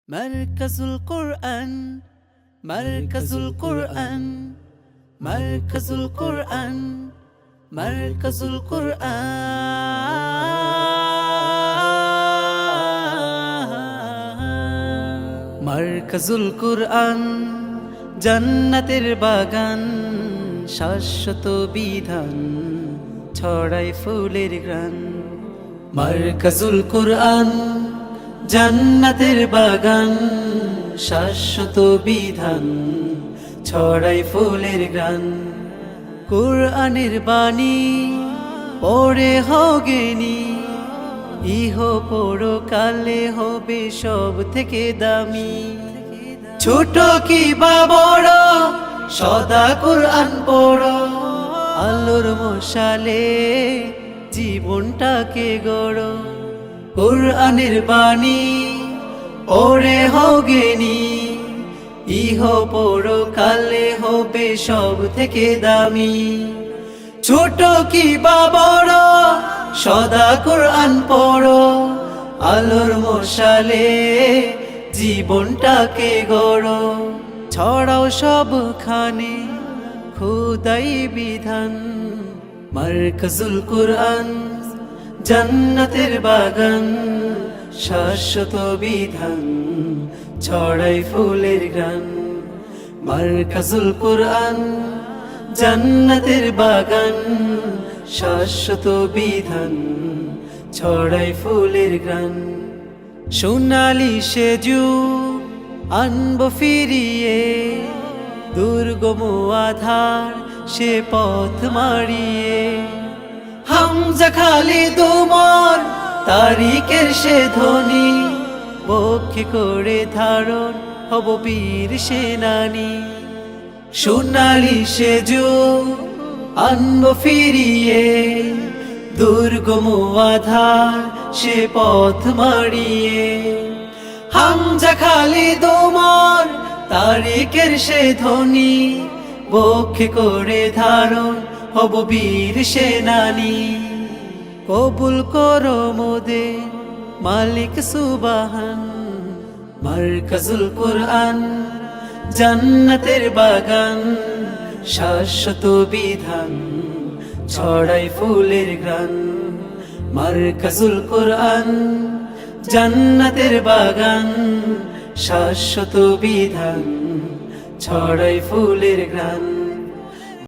মারকাজুল কোরআন মারকাজুল কোরআন মারকাজুল কোরআন মারকাজুল কোরআন মারকাজুল কোরআন জান্নাতের বাগান শাশ্বত বিধান ছড়ায় ফুলের ঘ্রাণ মারকাজুল কোরআন জান্নাতের বাগান শাশ্বত বিধান ছড়াই ফুলের গান কোরআনের বাণী পড়ে হগেনি ইহ পরকালে হবে সব থেকে দামি ছোট কি বা বড় সদা কোরআন পড়ো আলোর মশালে জীবনটাকে গড়ো কোরআনের বাণী পড়ে হগেনি ইহ পরকালে হবে সব থেকে দামি ছোট কি বা বড় সদা কোরআন পড়ো আলোর মশালে জীবনটাকে গড়ো ছড়াও সবখানে খোদাই বিধান মারকাজুল কোরআন জান্নাতের বাগান শাশ্বত বিধান ছড়াই ফুলের গান মারকাজুল কোরআন জান্নাতের বাগান শাশ্বত বিধান ছড়াই ফুলের গান সোনালি সেজু আনব ফিরিয়ে দুর্গম আধার সে পথ মারিয়ে হামজা খালিদ ওমর তারিকের সে ধ্বনি বক্ষে করে ধারণ হব বীর সেনানী সোনালি সেজু আনব ফিরিয়ে দুর্গম আধার সে পথ মারিয়ে হামজা খালিদ ওমর তারিকের সে ধ্বনি বক্ষে করে ধারণ হব বীর সেনানী কবুল করো মোদের মালিক সুবহান মারকাজুল কোরআন জান্নাতের বাগান শাশ্বত বিধান ছড়াই ফুলের ঘ্রাণ মারকাজুল কোরআন জান্নাতের বাগান শাশ্বত বিধান ছড়াই ফুলের ঘ্রাণ।